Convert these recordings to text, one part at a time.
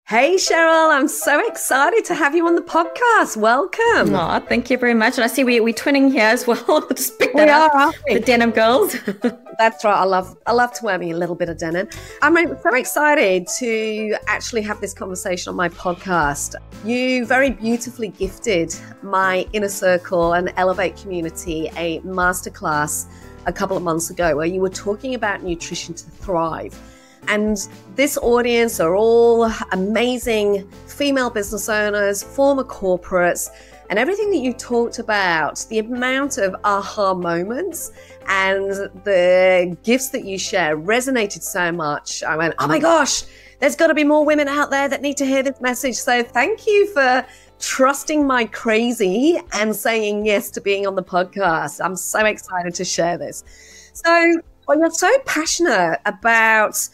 Hey, Sheryl, I'm so excited to have you on the podcast. Welcome. Oh, thank you very much. And I see we're twinning here as well. Just pick that We up. are, aren't we? The denim girls. That's right. I love to wear me a little bit of denim. I'm so excited to actually have this conversation on my podcast. You very beautifully gifted my Inner Circle and Elevate community a masterclass a couple of months ago where you were talking about nutrition to thrive. And this audience are all amazing female business owners, former corporates, and everything that you talked about, the amount of aha moments and the gifts that you share resonated so much. I went, oh my gosh, there's got to be more women out there that need to hear this message. So thank you for trusting my crazy and saying yes to being on the podcast. I'm so excited to share this. So, well, you're so passionate about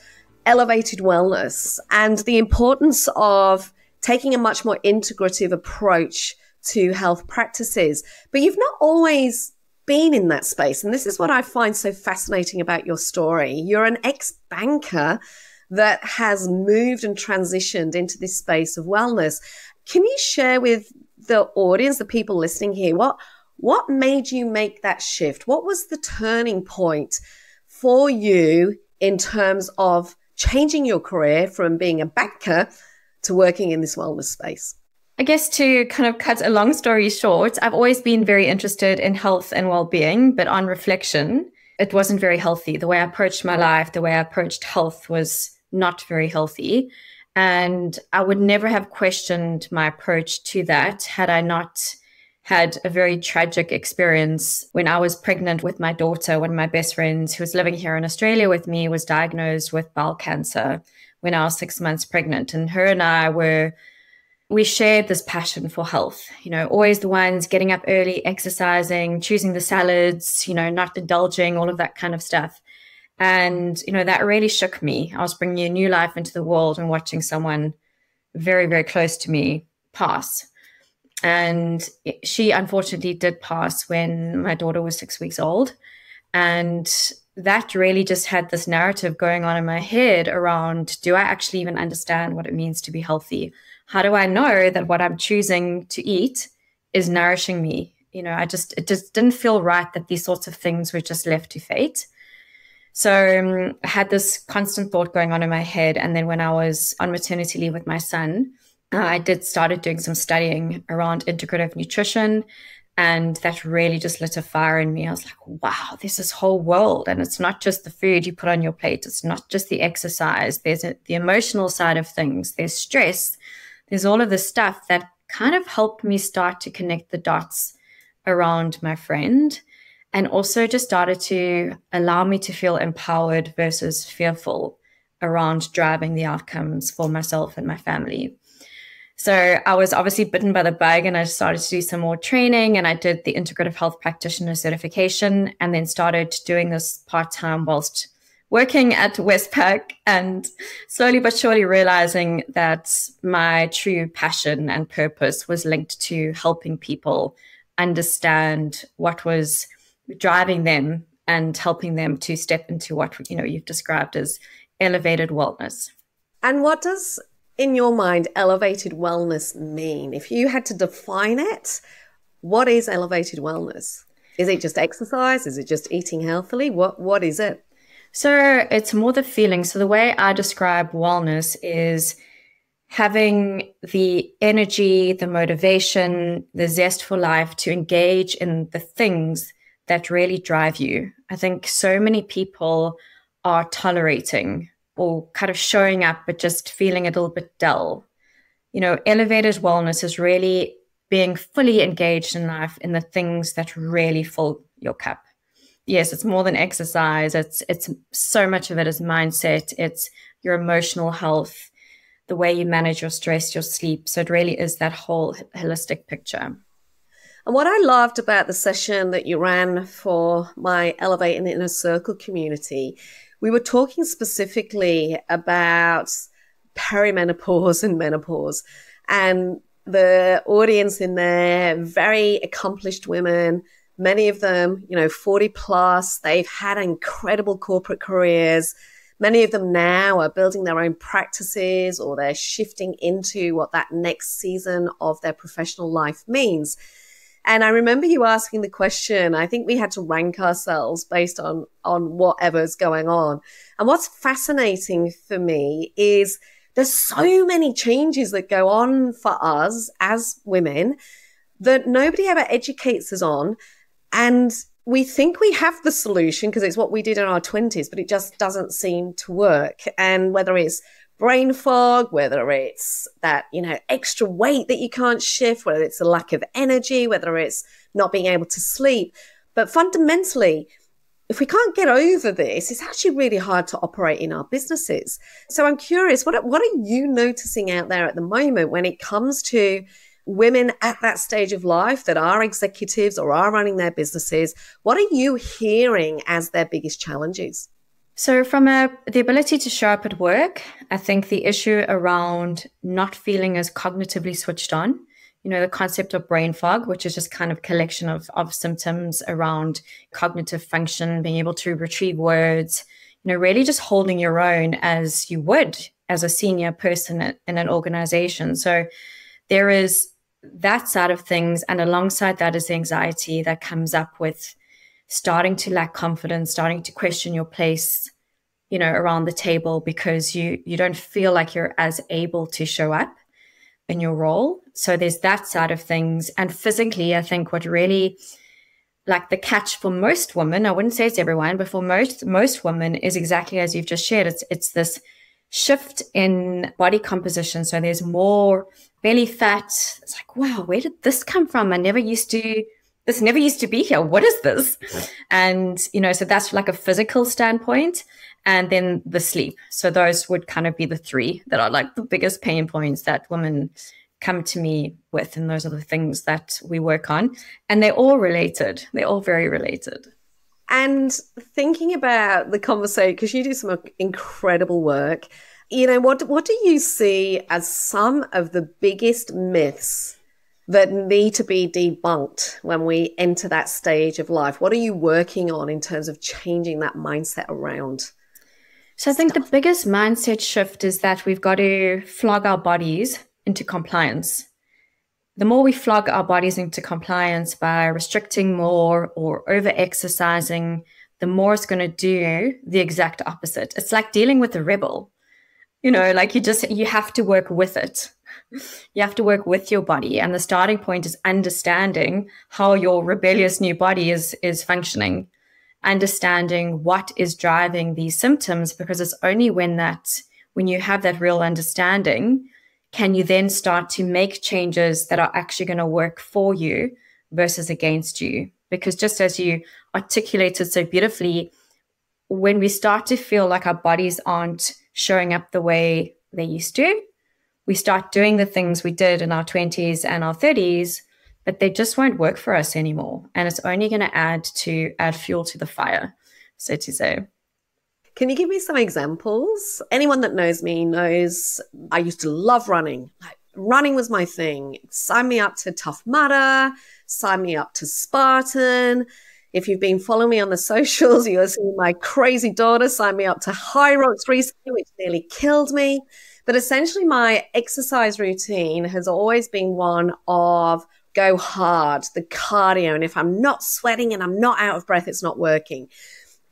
elevated wellness and the importance of taking a much more integrative approach to health practices. But you've not always been in that space. And this is what I find so fascinating about your story. You're an ex-banker that has moved and transitioned into this space of wellness. Can you share with the audience, the people listening here, what made you make that shift? What was the turning point for you in terms of changing your career from being a banker to working in this wellness space? I guess to kind of cut a long story short, I've always been very interested in health and well-being, but on reflection, it wasn't very healthy. The way I approached my life, the way I approached health was not very healthy. And I would never have questioned my approach to that had I not had a very tragic experience when I was pregnant with my daughter. One of my best friends who was living here in Australia with me was diagnosed with bowel cancer when I was 6 months pregnant. And her and we shared this passion for health, always the ones getting up early, exercising, choosing the salads, not indulging, all of that kind of stuff. And, that really shook me. I was bringing a new life into the world and watching someone very, very close to me pass. And she unfortunately did pass when my daughter was 6 weeks old. And that really just had this narrative going on in my head around, do I actually even understand what it means to be healthy? How do I know that what I'm choosing to eat is nourishing me? It just didn't feel right that these sorts of things were just left to fate. So I had this constant thought going on in my head. And then when I was on maternity leave with my son, I started doing some studying around integrative nutrition, and that really just lit a fire in me. I was like, wow, there's this whole world, and it's not just the food you put on your plate. It's not just the exercise. There's the emotional side of things. There's stress. There's all of this stuff that kind of helped me start to connect the dots around my friend, and also just started to allow me to feel empowered versus fearful around driving the outcomes for myself and my family. So I was obviously bitten by the bug, and I started to do some more training, and I did the integrative health practitioner certification, and then started doing this part-time whilst working at Westpac, and slowly but surely realizing that my true passion and purpose was linked to helping people understand what was driving them and helping them to step into what, you've described as elevated wellness. And what does, in your mind, elevated wellness mean? If you had to define it, what is elevated wellness? Is it just exercise? Is it just eating healthily? What is it? So it's more the feeling. So the way I describe wellness is having the energy, the motivation, the zest for life to engage in the things that really drive you. I think so many people are tolerating or kind of showing up, but just feeling a little bit dull. Elevated wellness is really being fully engaged in life in the things that really fill your cup. Yes, it's more than exercise. It's so much of it is mindset. It's your emotional health, the way you manage your stress, your sleep. So it really is that whole holistic picture. And what I loved about the session that you ran for my Elevate in the Inner Circle community, we were talking specifically about perimenopause and menopause. And the audience in there, very accomplished women, many of them, 40 plus, they've had incredible corporate careers, Many of them now are building their own practices, or they're shifting into what that next season of their professional life means. And I remember you asking the question, I think we had to rank ourselves based on whatever's going on. And what's fascinating for me is there's so many changes that go on for us as women that nobody ever educates us on. And we think we have the solution because it's what we did in our 20s, but it just doesn't seem to work. And whether it's brain fog, whether it's that, extra weight that you can't shift, whether it's a lack of energy, whether it's not being able to sleep. But fundamentally, if we can't get over this, it's actually really hard to operate in our businesses. So I'm curious, what are you noticing out there at the moment when it comes to women at that stage of life that are executives or are running their businesses? What are you hearing as their biggest challenges? So from the ability to show up at work, I think the issue around not feeling as cognitively switched on, the concept of brain fog, which is just kind of collection of symptoms around cognitive function, being able to retrieve words, really just holding your own as you would as a senior person in an organization. So there is that side of things. And alongside that is the anxiety that comes up with starting to lack confidence, starting to question your place, around the table because you don't feel like you're as able to show up in your role. So there's that side of things. And physically, I think what really, like the catch for most women, I wouldn't say it's everyone, but for most women is exactly as you've just shared. It's this shift in body composition. So there's more belly fat. It's like, wow, where did this come from? This never used to be here. What is this? And, so that's like a physical standpoint. And then the sleep. So those would kind of be the three that are like the biggest pain points that women come to me with. And those are the things that we work on. And they're all related. They're all very related. And thinking about the conversation, because you do some incredible work, what do you see as some of the biggest myths that need to be debunked when we enter that stage of life? What are you working on in terms of changing that mindset around? So I think the biggest mindset shift is that we've got to flog our bodies into compliance. The more we flog our bodies into compliance by restricting more or over-exercising, the more it's going to do the exact opposite. It's like dealing with a rebel. You have to work with it. You have to work with your body. And the starting point is understanding how your rebellious new body is functioning. Understanding what is driving these symptoms, because it's only when you have that real understanding, can you then start to make changes that are actually going to work for you versus against you. Because just as you articulated so beautifully, when we start to feel like our bodies aren't showing up the way they used to, we start doing the things we did in our 20s and our 30s, but they just won't work for us anymore. And it's only going to add fuel to the fire, so to say. Can you give me some examples? Anyone that knows me knows I used to love running. Running was my thing. Sign me up to Tough Mudder, sign me up to Spartan. If you've been following me on the socials, you'll see my crazy daughter sign me up to High Rocks recently, which nearly killed me. But essentially my exercise routine has always been one of go hard, the cardio. And if I'm not sweating and I'm not out of breath, it's not working.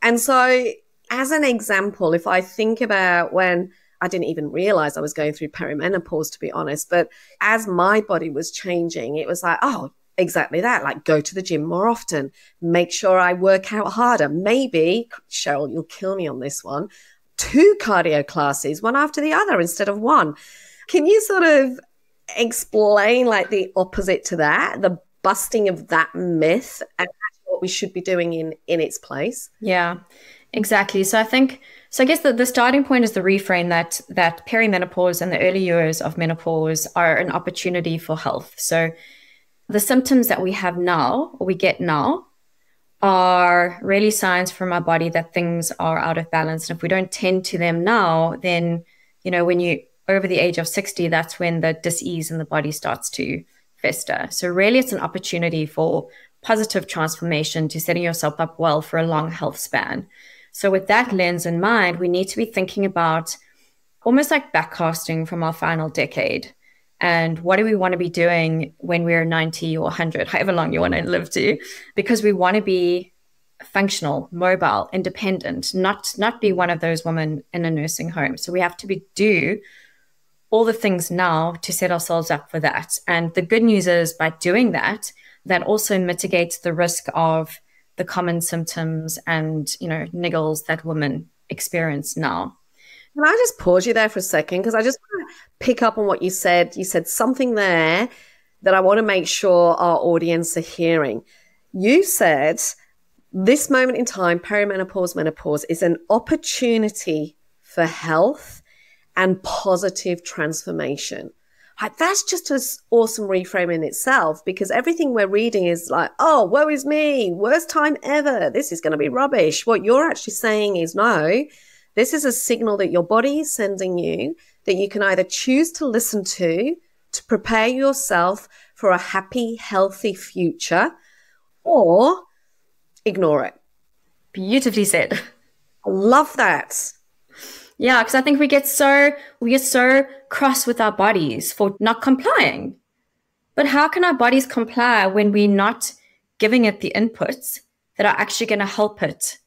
And so as an example, if I think about when I didn't even realize I was going through perimenopause, to be honest, but as my body was changing, it was like, oh, exactly that. Like go to the gym more often, make sure I work out harder. Maybe, Sheryl, you'll kill me on this one, 2 cardio classes, one after the other instead of one. Can you sort of explain like the opposite to that, the busting of that myth and what we should be doing in its place? Yeah, exactly. So I guess the starting point is the reframe that perimenopause and the early years of menopause are an opportunity for health. So the symptoms that we have now, or we get now, are really signs from our body that things are out of balance. And if we don't tend to them now, then, when you over the age of 60, that's when the dis-ease in the body starts to fester. So really it's an opportunity for positive transformation to setting yourself up well for a long health span. So with that lens in mind, we need to be thinking about almost like backcasting from our final decade. And what do we want to be doing when we're 90 or 100, however long you want to live to? Because we want to be functional, mobile, independent, not be one of those women in a nursing home. So we have to do all the things now to set ourselves up for that. And the good news is by doing that, that also mitigates the risk of the common symptoms and, niggles that women experience now. Can I just pause you there for a second? Because I just want to pick up on what you said. You said something there that I want to make sure our audience are hearing. You said this moment in time, perimenopause, menopause, is an opportunity for health and positive transformation. Like, that's just an awesome reframe in itself, because everything we're reading is like, oh, woe is me, worst time ever, this is going to be rubbish. What you're actually saying is, no, this is a signal that your body is sending you that you can either choose to listen to prepare yourself for a happy, healthy future, or ignore it. Beautifully said. I love that. Yeah, because I think we get so cross with our bodies for not complying. But how can our bodies comply when we're not giving it the inputs that are actually going to help it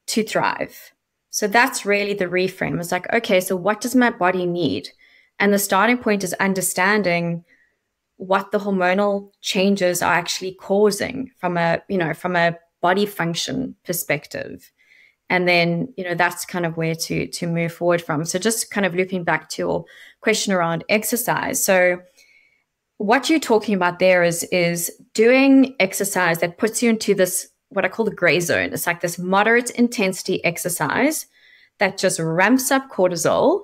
to thrive? So that's really the reframe. It's like, okay, so what does my body need? And the starting point is understanding what the hormonal changes are actually causing from a body function perspective. And then, that's kind of where to move forward from. So just kind of looping back to your question around exercise. So what you're talking about there is doing exercise that puts you into this, what I call the gray zone. It's like this moderate intensity exercise that just ramps up cortisol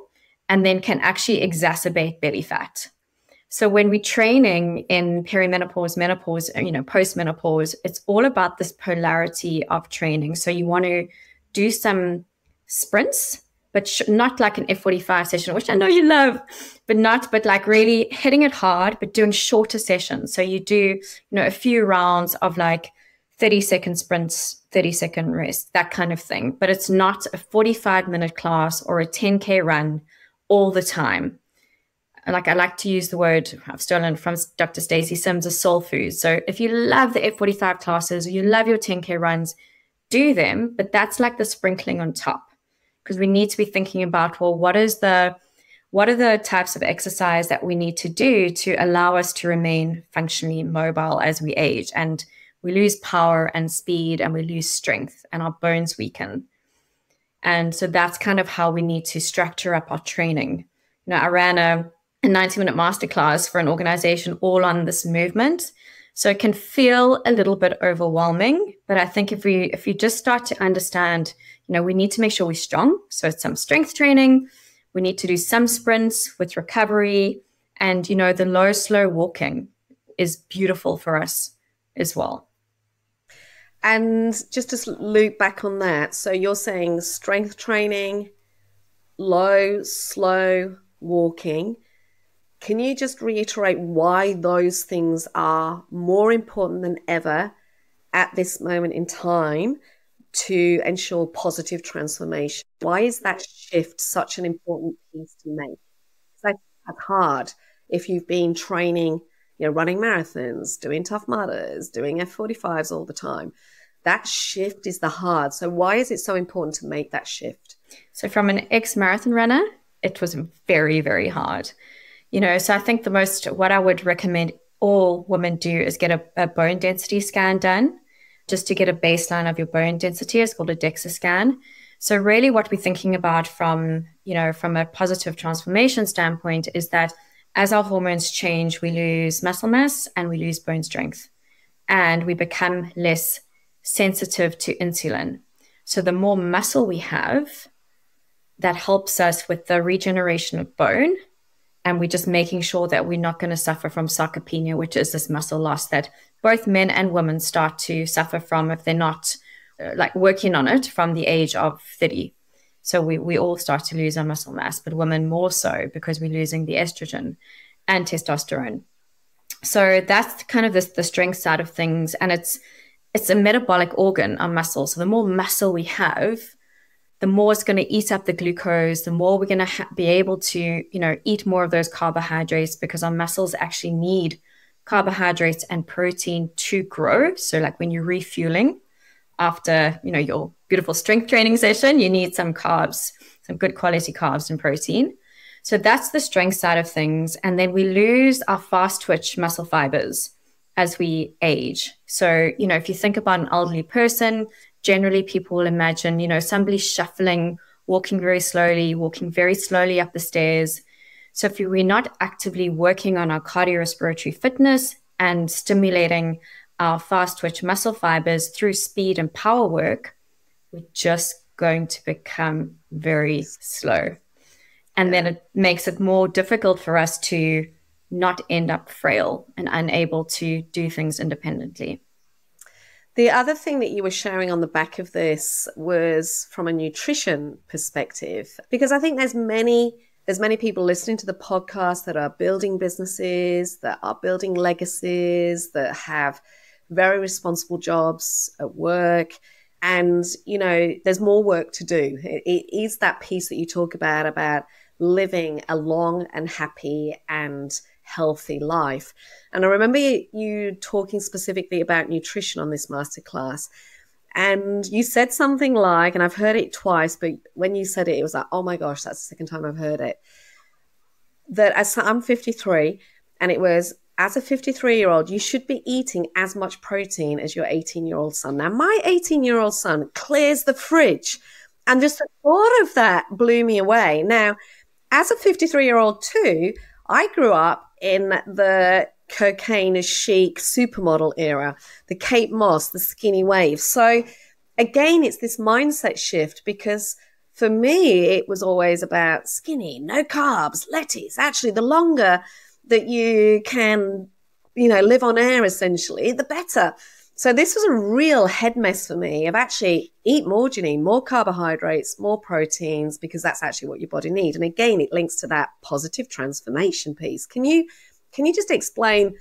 and then can actually exacerbate belly fat. So when we're training in perimenopause, menopause, post-menopause, it's all about this polarity of training. So you want to do some sprints, but not like an F45 session, which I know you love, but like really hitting it hard, but doing shorter sessions. So you do, a few rounds of like 30-second sprints, 30-second rest, that kind of thing. But it's not a 45-minute class or a 10K run all the time. Like, I like to use the word I've stolen from Dr. Stacey Sims, a soul food. So if you love the F45 classes, or you love your 10K runs, do them, but that's like the sprinkling on top, because we need to be thinking about, well, what are the types of exercise that we need to do to allow us to remain functionally mobile as we age, and we lose power and speed, and we lose strength, and our bones weaken. And so that's kind of how we need to structure up our training. I ran a 90-minute masterclass for an organization all on this movement. So it can feel a little bit overwhelming, but I think if you just start to understand, we need to make sure we're strong. So it's some strength training. We need to do some sprints with recovery, and, the low, slow walking is beautiful for us as well. And just to loop back on that, so you're saying strength training, low, slow walking. Can you just reiterate why those things are more important than ever at this moment in time to ensure positive transformation? Why is that shift such an important piece to make? It's hard if you've been training, running marathons, doing Tough Mudders, doing F45s all the time. That shift is the hard. So why is it so important to make that shift? So from an ex-marathon runner, it was very, very hard. So I think what I would recommend all women do is get a bone density scan done, just to get a baseline of your bone density. It's called a DEXA scan. So really what we're thinking about from a positive transformation standpoint is that as our hormones change, we lose muscle mass and we lose bone strength, and we become less sensitive to insulin. So the more muscle we have, that helps us with the regeneration of bone. And we're just making sure that we're not going to suffer from sarcopenia, which is this muscle loss that both men and women start to suffer from if they're not working on it from the age of 30. So we all start to lose our muscle mass, but women more so, because we're losing the estrogen and testosterone. So that's kind of the strength side of things. And it's a metabolic organ, our muscle. So the more muscle we have, the more it's going to eat up the glucose, the more we're going to be able to, eat more of those carbohydrates, because our muscles actually need carbohydrates and protein to grow. So like when you're refueling after, your beautiful strength training session, you need some carbs, some good quality carbs and protein. So that's the strength side of things. And then we lose our fast twitch muscle fibers as we age. So, if you think about an elderly person, generally people will imagine, somebody shuffling, walking very slowly up the stairs. So if we're not actively working on our cardiorespiratory fitness and stimulating our fast twitch muscle fibers through speed and power work, we're just going to become very slow. And then it makes it more difficult for us to not end up frail and unable to do things independently. The other thing that you were sharing on the back of this was from a nutrition perspective, because I think there's many people listening to the podcast that are building businesses, that are building legacies, that have very responsible jobs at work. And, there's more work to do. It is that piece that you talk about living a long and happy and healthy life. And I remember you talking specifically about nutrition on this masterclass. And you said something like, and I've heard it twice, but when you said it, it was like, oh my gosh, that's the second time I've heard it. That I'm 53, and it was, as a 53-year-old, you should be eating as much protein as your 18-year-old son. Now, my 18-year-old son clears the fridge, and just the thought of that blew me away. Now, as a 53-year-old too, I grew up in the cocaine chic supermodel era, the Kate Moss, the skinny wave. So again, it's this mindset shift, because for me, it was always about skinny, no carbs, lettuce. Actually, the longer that you can, live on air, essentially, the better. So this was a real head mess for me of actually eat more, Janine, more carbohydrates, more proteins, because that's actually what your body needs. And again, it links to that positive transformation piece. Can you just explain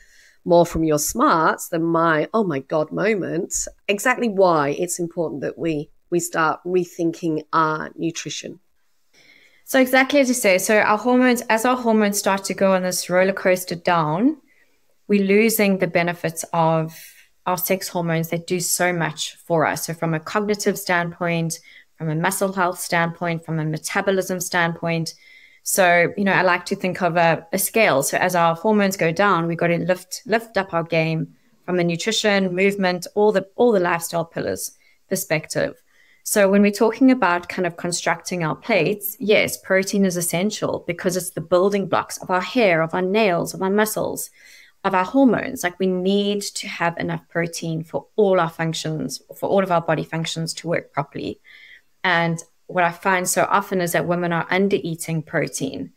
more from your smarts than my, oh my God moment, exactly why it's important that we start rethinking our nutrition? So exactly as you say, so as our hormones start to go on this roller coaster down, we're losing the benefits of our sex hormones that do so much for us. So from a cognitive standpoint, from a muscle health standpoint, from a metabolism standpoint. So, I like to think of a scale. So as our hormones go down, we've got to lift up our game from a nutrition, movement, all the lifestyle pillars perspective. So when we're talking about kind of constructing our plates, yes, protein is essential because it's the building blocks of our hair, of our nails, of our muscles, of our hormones. Like we need to have enough protein for all our functions, for all of our body functions to work properly. And what I find so often is that women are under eating protein.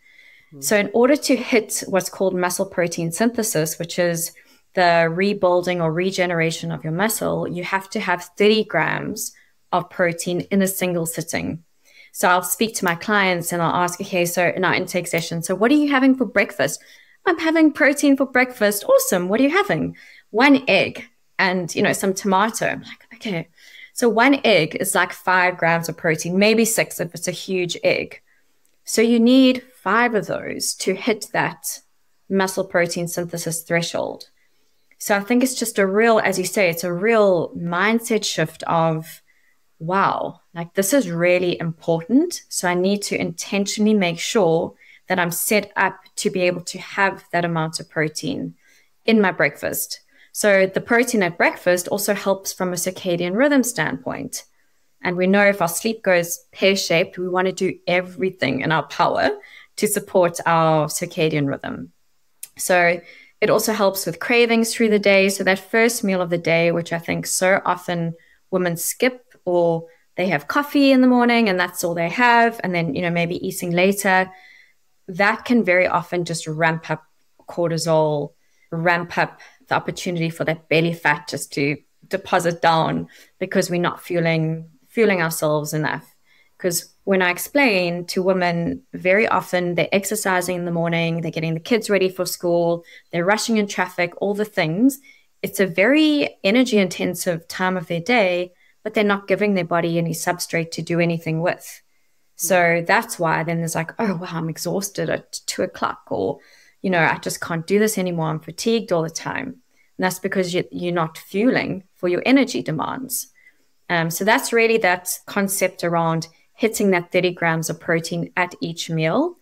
Mm-hmm. So in order to hit what's called muscle protein synthesis, which is the rebuilding or regeneration of your muscle, you have to have 30 grams of protein in a single sitting. So I'll speak to my clients and I'll ask, okay, so in our intake session, so what are you having for breakfast? I'm having protein for breakfast. Awesome. What are you having? 1 egg and, some tomato. I'm like, okay. So 1 egg is like 5 grams of protein, maybe 6 if it's a huge egg. So you need 5 of those to hit that muscle protein synthesis threshold. So I think it's just as you say, it's a real mindset shift of, wow, like this is really important. So I need to intentionally make sure that I'm set up to be able to have that amount of protein in my breakfast. So the protein at breakfast also helps from a circadian rhythm standpoint. And we know if our sleep goes pear-shaped, we want to do everything in our power to support our circadian rhythm. So it also helps with cravings through the day. So that first meal of the day, which I think so often women skip, or they have coffee in the morning and that's all they have, and then, maybe eating later, that can very often just ramp up cortisol, ramp up the opportunity for that belly fat just to deposit down because we're not fueling ourselves enough. Because when I explain to women, very often they're exercising in the morning, they're getting the kids ready for school, they're rushing in traffic, all the things. It's a very energy intensive time of their day, but they're not giving their body any substrate to do anything with. So that's why then there's like, oh, wow, I'm exhausted at 2 o'clock, or, I just can't do this anymore. I'm fatigued all the time. And that's because you're not fueling for your energy demands. So that's really that concept around hitting that 30 grams of protein at each meal.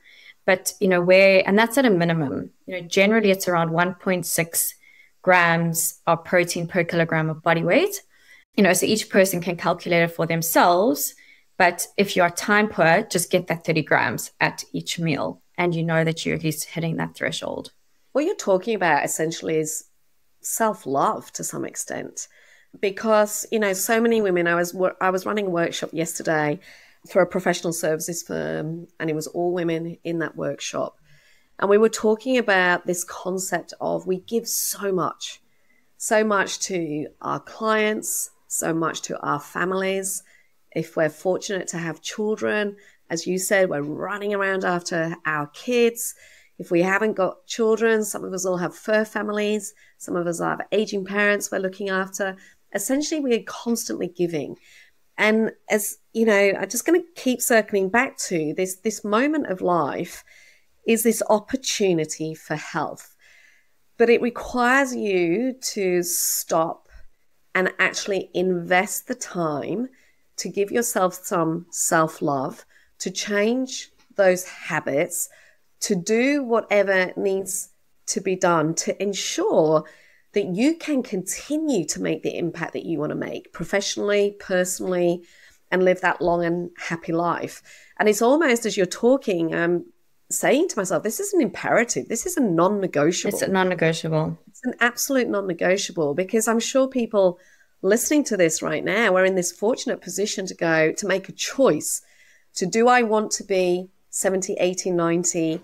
But, and that's at a minimum, generally it's around 1.6 grams of protein per kilogram of body weight. So each person can calculate it for themselves. But if you are time poor, just get that 30 grams at each meal, and that you're at least hitting that threshold. What you're talking about essentially is self-love to some extent, because, so many women, I was running a workshop yesterday for a professional services firm, and it was all women in that workshop. And we were talking about this concept of we give so much to our clients, so much to our families. If we're fortunate to have children, as you said, we're running around after our kids. If we haven't got children, some of us all have fur families. Some of us have aging parents we're looking after. Essentially, we are constantly giving. And as I'm just going to keep circling back to this moment of life is this opportunity for health. But it requires you to stop and actually invest the time to give yourself some self-love, to change those habits, to do whatever needs to be done to ensure that you can continue to make the impact that you want to make professionally, personally, and live that long and happy life. And it's almost as you're talking, I'm saying to myself, this is an imperative. This is a non-negotiable. It's a non-negotiable. It's an absolute non-negotiable, because I'm sure people listening to this right now, we're in this fortunate position to make a choice to, do I want to be 70, 80, 90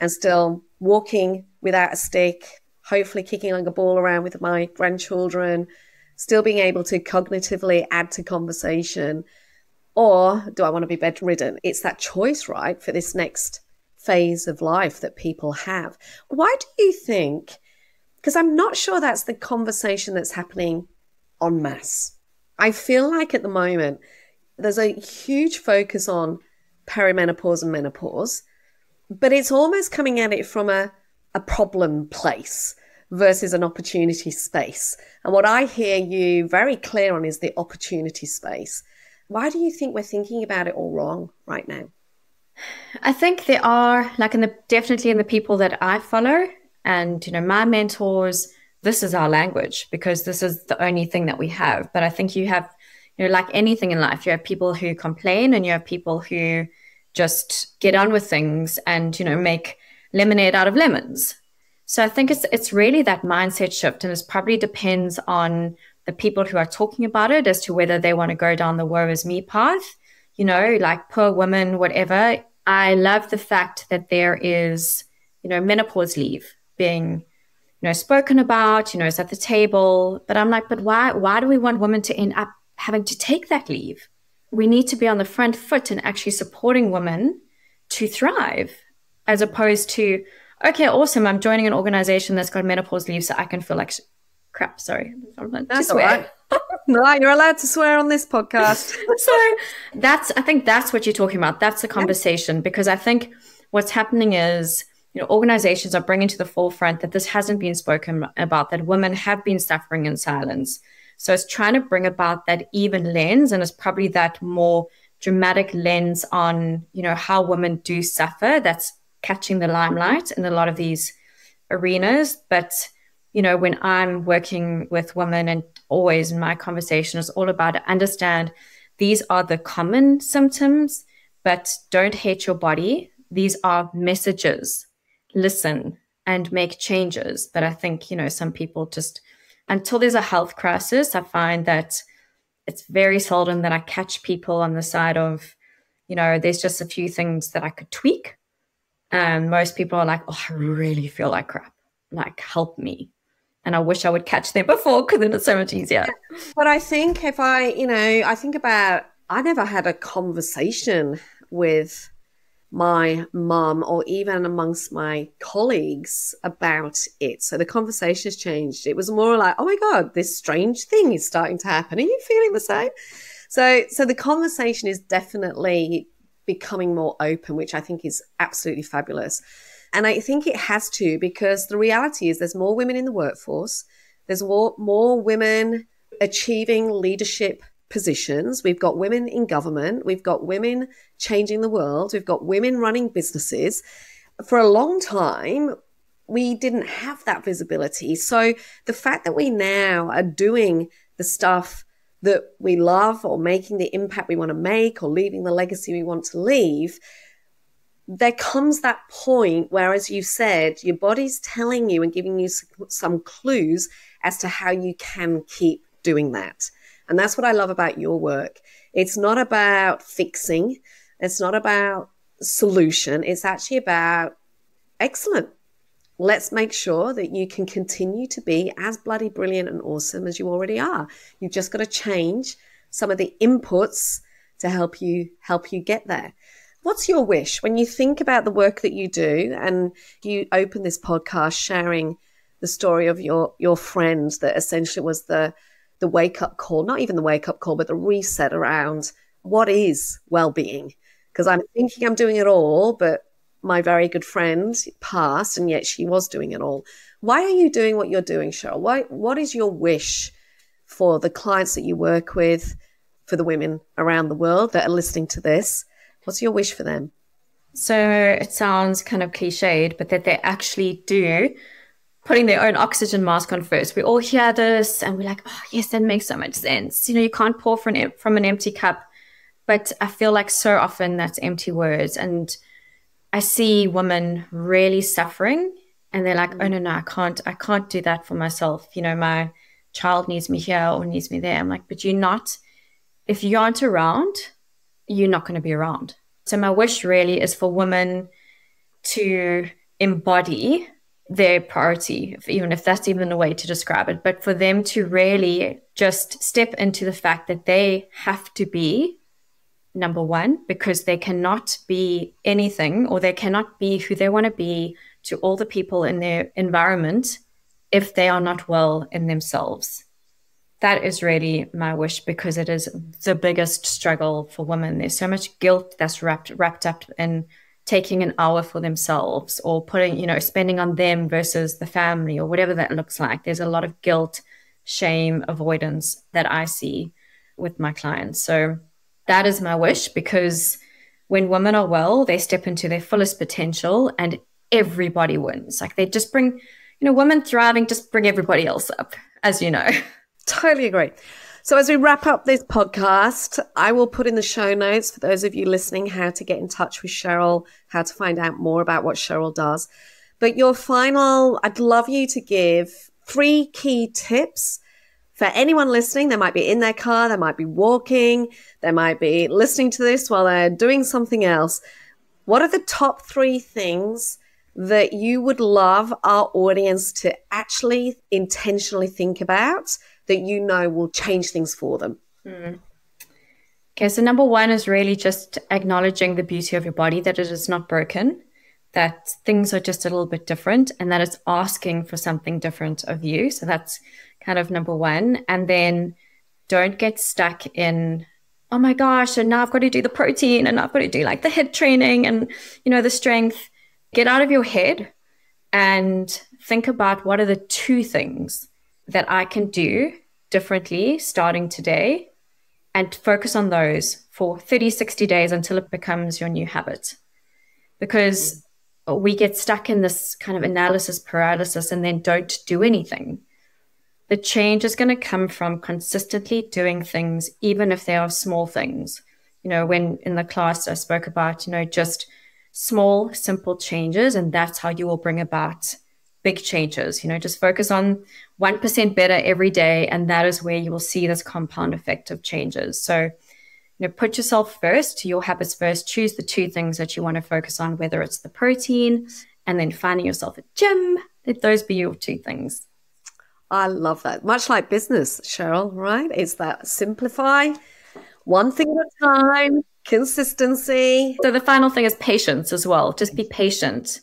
and still walking without a stick, hopefully kicking like a ball around with my grandchildren, still being able to cognitively add to conversation, or do I want to be bedridden? It's that choice, right, for this next phase of life that people have. Why do you think, because I'm not sure that's the conversation that's happening en masse. I feel like at the moment there's a huge focus on perimenopause and menopause, but it's almost coming at it from a problem place versus an opportunity space. And what I hear you very clear on is the opportunity space. Why do you think we're thinking about it all wrong right now? I think there are, definitely in the people that I follow and, my mentors, this is our language because this is the only thing that we have. But I think you have, like anything in life, you have people who complain and you have people who just get on with things and, make lemonade out of lemons. So I think it's really that mindset shift, and it probably depends on the people who are talking about it as to whether they want to go down the woe is me path, like poor woman, whatever. I love the fact that there is, menopause leave being spoken about, it's at the table. But I'm like, but why do we want women to end up having to take that leave? We need to be on the front foot and actually supporting women to thrive, as opposed to, okay, awesome, I'm joining an organization that's got menopause leave so I can feel like crap. Sorry. That's all right. No, you're allowed to swear on this podcast. So I think that's what you're talking about. That's the conversation, because I think what's happening is, organizations are bringing to the forefront that this hasn't been spoken about, that women have been suffering in silence. So it's trying to bring about that even lens, and it's probably that more dramatic lens on, how women do suffer that's catching the limelight in a lot of these arenas. But, when I'm working with women, and always in my conversation is all about to understand these are the common symptoms, but don't hate your body. These are messages. Listen and make changes. But I think, some people just, until there's a health crisis, I find that it's very seldom that I catch people on the side of, there's just a few things that I could tweak. And most people are like, oh, I really feel like crap. Like, help me. And I wish I would catch them before, because then it's so much easier. But I think if I think about, I never had a conversation with my mum or even amongst my colleagues about it. So the conversation has changed. It was more like, oh my God, this strange thing is starting to happen. Are you feeling the same? So the conversation is definitely becoming more open, which I think is absolutely fabulous. And I think it has to, because the reality is there's more women in the workforce. There's more women achieving leadership positions. We've got women in government. We've got women changing the world. We've got women running businesses. For a long time, we didn't have that visibility. So the fact that we now are doing the stuff that we love, or making the impact we want to make, or leaving the legacy we want to leave, there comes that point where, as you said, your body's telling you and giving you some clues as to how you can keep doing that. And that's what I love about your work. It's not about fixing. It's not about solution. It's actually about excellent. Let's make sure that you can continue to be as bloody brilliant and awesome as you already are. You've just got to change some of the inputs to help you get there. What's your wish when you think about the work that you do, and you open this podcast sharing the story of your friend that essentially was the wake-up call, not even the wake-up call, but the reset around what is well-being? Because I'm thinking I'm doing it all, but my very good friend passed, and yet she was doing it all. Why are you doing what you're doing, Sheryl? What is your wish for the clients that you work with, for the women around the world that are listening to this? What's your wish for them? So it sounds kind of cliched, but that they actually do putting their own oxygen mask on first. We all hear this and we're like, oh, yes, that makes so much sense. You can't pour from an empty cup. But I feel like so often that's empty words. And I see women really suffering, and they're like, oh, no, I can't do that for myself. My child needs me here or needs me there. I'm like, but if you aren't around, you're not going to be around. So my wish really is for women to embody their priority, even if that's even a way to describe it, but for them to really just step into the fact that they have to be number one, because they cannot be anything, or they cannot be who they want to be to all the people in their environment if they are not well in themselves. That is really my wish, because it is the biggest struggle for women. There's so much guilt that's wrapped up in taking an hour for themselves, or spending on them versus the family, or whatever that looks like. There's a lot of guilt, shame, avoidance that I see with my clients. So that is my wish, because when women are well, they step into their fullest potential and everybody wins. Like they just bring, women thriving just bring everybody else up, as you know. Totally agree. So as we wrap up this podcast, I will put in the show notes for those of you listening how to get in touch with Sheryl, how to find out more about what Sheryl does. But I'd love you to give 3 key tips for anyone listening. They might be in their car, they might be walking, they might be listening to this while they're doing something else. What are the top 3 things that you would love our audience to actually intentionally think about that will change things for them? Okay, so number 1 is really just acknowledging the beauty of your body, that it is not broken, that things are just a little bit different, and that it's asking for something different of you. So that's kind of number 1. And then don't get stuck in, oh my gosh, and now I've got to do the protein, and I've got to do like the HIIT training and, the strength. Get out of your head and think about, what are the 2 things that I can do differently starting today, and focus on those for 30, 60 days until it becomes your new habit. Because we get stuck in this kind of analysis paralysis and then don't do anything. The change is going to come from consistently doing things, even if they are small things. When in the class I spoke about, just small, simple changes, and that's how you will bring about big changes. Just focus on 1% better every day, and that is where you will see this compound effect of changes. So, put yourself first, your habits first, choose the 2 things that you want to focus on, whether it's the protein and then finding yourself a gym. Let those be your 2 things. I love that. Much like business, Sheryl, right? It's that simplify, one thing at a time, Consistency. So the final thing is patience as well. Just be patient.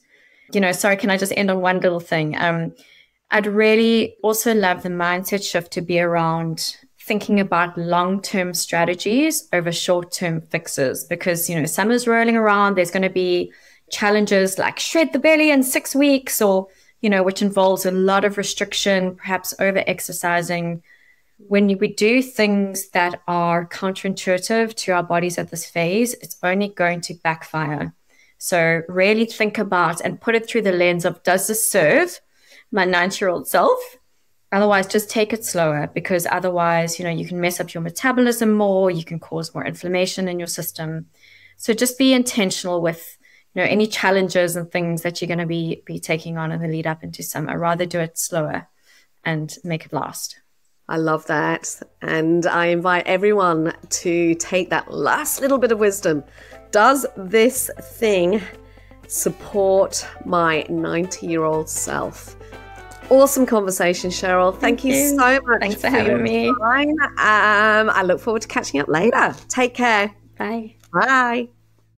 Sorry, can I just end on one little thing? I'd really also love the mindset shift to be around thinking about long-term strategies over short-term fixes, because, summer's rolling around. There's going to be challenges like shred the belly in 6 weeks, or, which involves a lot of restriction, perhaps over-exercising. When we do things that are counterintuitive to our bodies at this phase, it's only going to backfire. So really think about and put it through the lens of, does this serve my 90-year-old self? Otherwise, just take it slower, because otherwise, you can mess up your metabolism more, you can cause more inflammation in your system. So just be intentional with, any challenges and things that you're going to be taking on in the lead up into summer. Rather do it slower and make it last. I love that. And I invite everyone to take that last little bit of wisdom. Does this thing support my 90-year-old self? Awesome conversation, Sheryl. Thank you so much. Thanks for having me. I look forward to catching up later. Take care. Bye. Bye.